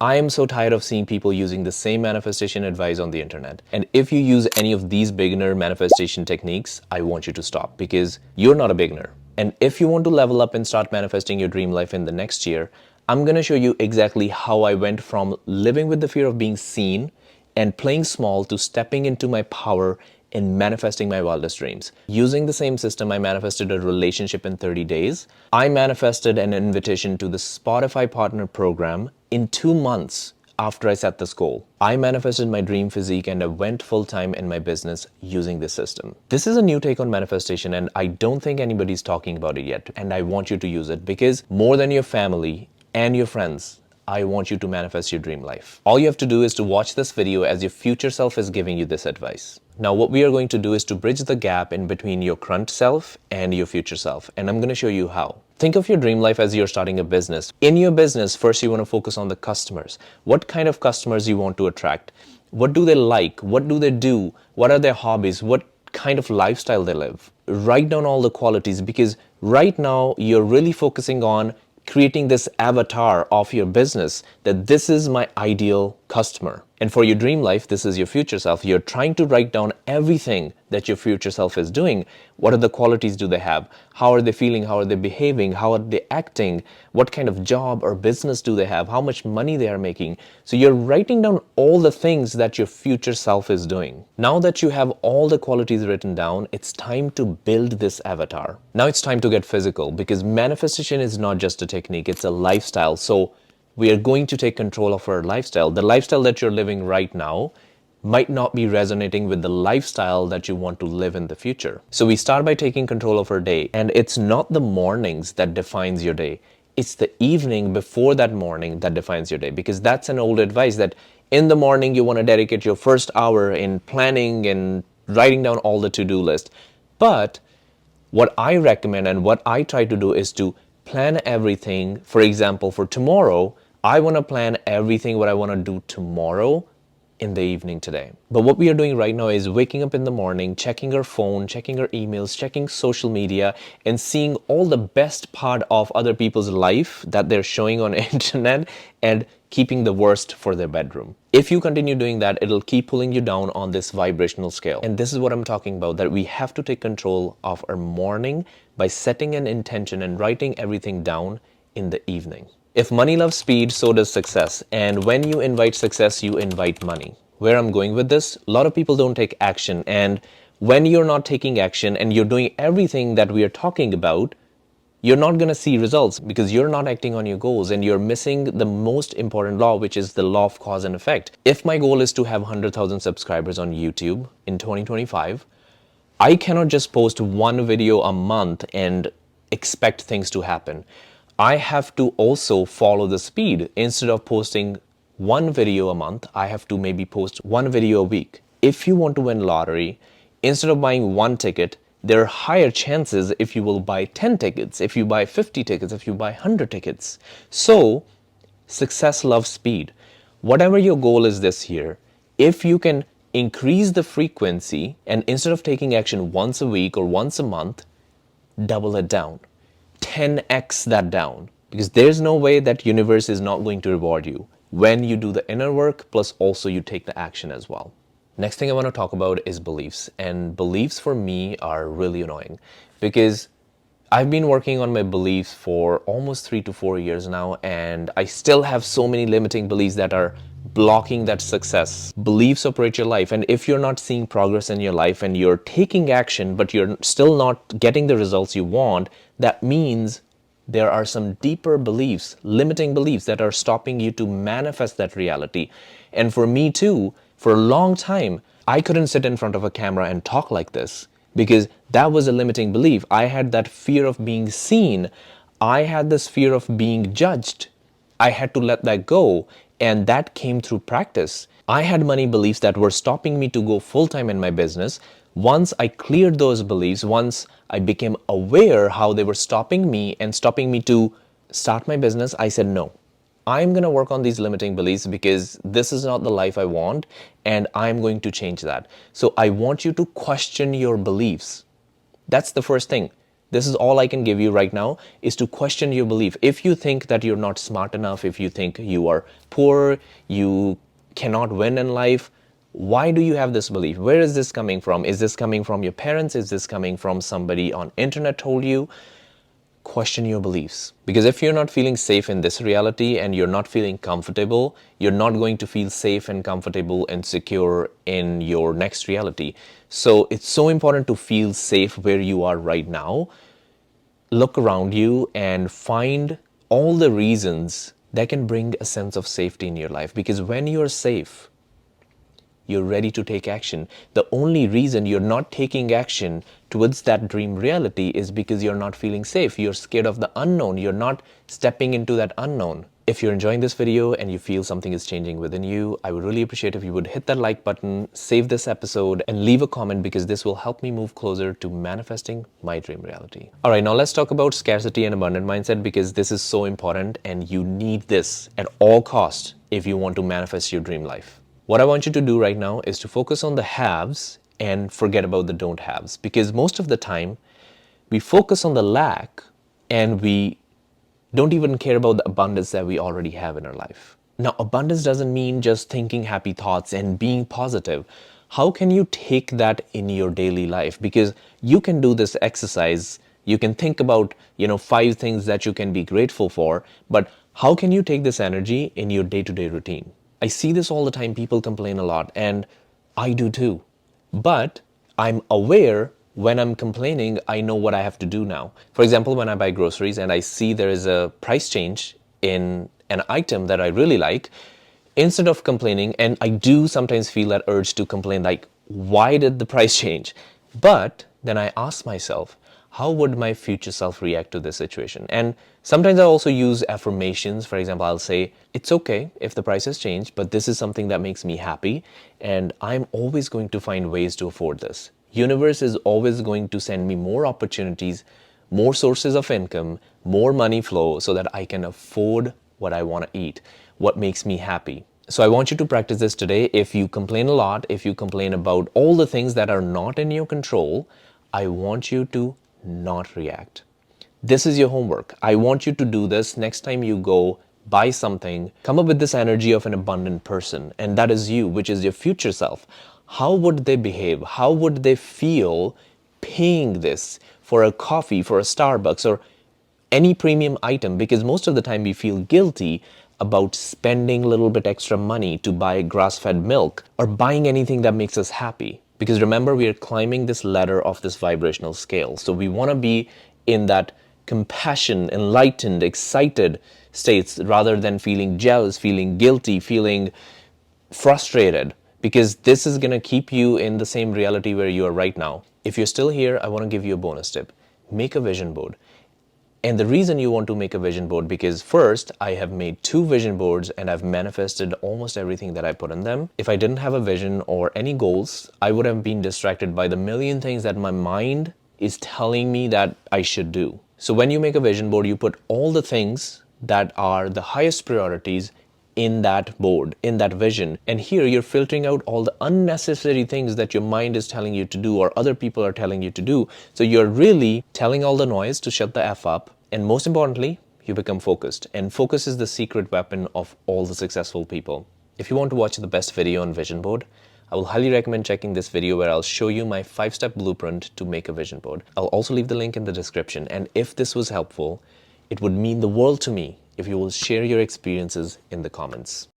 I am so tired of seeing people using the same manifestation advice on the internet. And if you use any of these beginner manifestation techniques, I want you to stop because you're not a beginner. And if you want to level up and start manifesting your dream life in the next year, I'm going to show you exactly how I went from living with the fear of being seen and playing small to stepping into my power in manifesting my wildest dreams. Using the same system, I manifested a relationship in 30 days. I manifested an invitation to the Spotify Partner Program in 2 months after I set this goal. I manifested my dream physique and I went full-time in my business using this system. This is a new take on manifestation and I don't think anybody's talking about it yet. And I want you to use it because more than your family and your friends, I want you to manifest your dream life. All you have to do is to watch this video as your future self is giving you this advice. Now, what we are going to do is to bridge the gap in between your current self and your future self. And I'm going to show you how. Think of your dream life as you're starting a business. In your business, first you want to focus on the customers. What kind of customers you want to attract? What do they like? What do they do? What are their hobbies? What kind of lifestyle they live? Write down all the qualities because right now you're really focusing on creating this avatar of your business that this is my ideal customer. And for your dream life, this is your future self. You're trying to write down everything that your future self is doing. What are the qualities do they have? How are they feeling? How are they behaving? How are they acting? What kind of job or business do they have? How much money they are making? So you're writing down all the things that your future self is doing. Now that you have all the qualities written down, it's time to build this avatar. Now it's time to get physical because manifestation is not just a technique, it's a lifestyle. So we are going to take control of our lifestyle. The lifestyle that you're living right now might not be resonating with the lifestyle that you want to live in the future. So we start by taking control of our day. And it's not the mornings that defines your day. It's the evening before that morning that defines your day. Because that's an old advice that in the morning you want to dedicate your first hour in planning and writing down all the to-do list. But what I recommend and what I try to do is to plan everything. For example, for tomorrow, I want to plan everything what I want to do tomorrow in the evening today. But what we are doing right now is waking up in the morning, checking our phone, checking our emails, checking social media, and seeing all the best part of other people's life that they're showing on internet and keeping the worst for their bedroom. If you continue doing that, it'll keep pulling you down on this vibrational scale. And this is what I'm talking about, that we have to take control of our morning by setting an intention and writing everything down in the evening. If money loves speed, so does success. And when you invite success, you invite money. Where I'm going with this, a lot of people don't take action. And when you're not taking action and you're doing everything that we are talking about, you're not going to see results because you're not acting on your goals and you're missing the most important law, which is the law of cause and effect. If my goal is to have 100,000 subscribers on YouTube in 2025, I cannot just post one video a month and expect things to happen. I have to also follow the speed. Instead of posting one video a month, I have to maybe post one video a week. If you want to win lottery, instead of buying one ticket, there are higher chances if you will buy 10 tickets, if you buy 50 tickets, if you buy 100 tickets. So, success loves speed. Whatever your goal is this year, if you can increase the frequency and instead of taking action once a week or once a month, double it down. 10x that down, because there's no way that universe is not going to reward you when you do the inner work plus also you take the action as well. Next thing I want to talk about is beliefs, and beliefs for me are really annoying because I've been working on my beliefs for almost 3 to 4 years now, and I still have so many limiting beliefs that are blocking that success. Beliefs operate your life, and if you're not seeing progress in your life and you're taking action but you're still not getting the results you want, that means there are some deeper beliefs, limiting beliefs that are stopping you to manifest that reality. And for me too, for a long time, I couldn't sit in front of a camera and talk like this because that was a limiting belief. I had that fear of being seen. I had this fear of being judged. I had to let that go, and that came through practice. I had money beliefs that were stopping me to go full-time in my business. Once I cleared those beliefs, once I became aware how they were stopping me and stopping me to start my business, I said, no, I'm going to work on these limiting beliefs because this is not the life I want, and I'm going to change that. So I want you to question your beliefs. That's the first thing. This is all I can give you right now, is to question your belief. If you think that you're not smart enough, if you think you are poor, you cannot win in life, why do you have this belief? Where is this coming from? Is this coming from your parents? Is this coming from somebody on internet told you? Question your beliefs. Because if you're not feeling safe in this reality and you're not feeling comfortable, you're not going to feel safe and comfortable and secure in your next reality. So it's so important to feel safe where you are right now. Look around you and find all the reasons that can bring a sense of safety in your life. Because when you're safe, you're ready to take action. The only reason you're not taking action towards that dream reality is because you're not feeling safe. You're scared of the unknown. You're not stepping into that unknown. If you're enjoying this video and you feel something is changing within you, I would really appreciate if you would hit that like button, save this episode, and leave a comment, because this will help me move closer to manifesting my dream reality. All right, now let's talk about scarcity and abundant mindset, because this is so important and you need this at all costs if you want to manifest your dream life. What I want you to do right now is to focus on the haves and forget about the don't haves, because most of the time we focus on the lack and we don't even care about the abundance that we already have in our life. Now, abundance doesn't mean just thinking happy thoughts and being positive. How can you take that in your daily life? Because you can do this exercise. You can think about, 5 things that you can be grateful for, but how can you take this energy in your day-to-day routine? I see this all the time. People complain a lot, and I do too. But I'm aware when I'm complaining, I know what I have to do now. For example, when I buy groceries and I see there is a price change in an item that I really like, instead of complaining, and I do sometimes feel that urge to complain, like, why did the price change? But then I ask myself, how would my future self react to this situation? And sometimes I also use affirmations. For example, I'll say, it's okay if the price has changed, but this is something that makes me happy, and I'm always going to find ways to afford this. Universe is always going to send me more opportunities, more sources of income, more money flow, so that I can afford what I want to eat, what makes me happy. So I want you to practice this today. If you complain a lot, if you complain about all the things that are not in your control, I want you to not react. This is your homework. I want you to do this next time you go buy something. Come up with this energy of an abundant person, and that is you, which is your future self. How would they behave? How would they feel paying this for a coffee, for a Starbucks, or any premium item? Because most of the time we feel guilty about spending a little bit extra money to buy grass-fed milk or buying anything that makes us happy. Because remember, we are climbing this ladder of this vibrational scale. So we want to be in that compassion, enlightened, excited states, rather than feeling jealous, feeling guilty, feeling frustrated, because this is going to keep you in the same reality where you are right now. If you're still here, I want to give you a bonus tip. Make a vision board. And the reason you want to make a vision board, because first, I have made 2 vision boards and I've manifested almost everything that I put in them. If I didn't have a vision or any goals, I would have been distracted by the million things that my mind is telling me that I should do. So when you make a vision board, you put all the things that are the highest priorities in that board, in that vision. And here you're filtering out all the unnecessary things that your mind is telling you to do or other people are telling you to do. So you're really telling all the noise to shut the F up. And most importantly, you become focused. And focus is the secret weapon of all the successful people. If you want to watch the best video on vision board, I will highly recommend checking this video where I'll show you my 5-step blueprint to make a vision board. I'll also leave the link in the description. And if this was helpful, it would mean the world to me if you will share your experiences in the comments.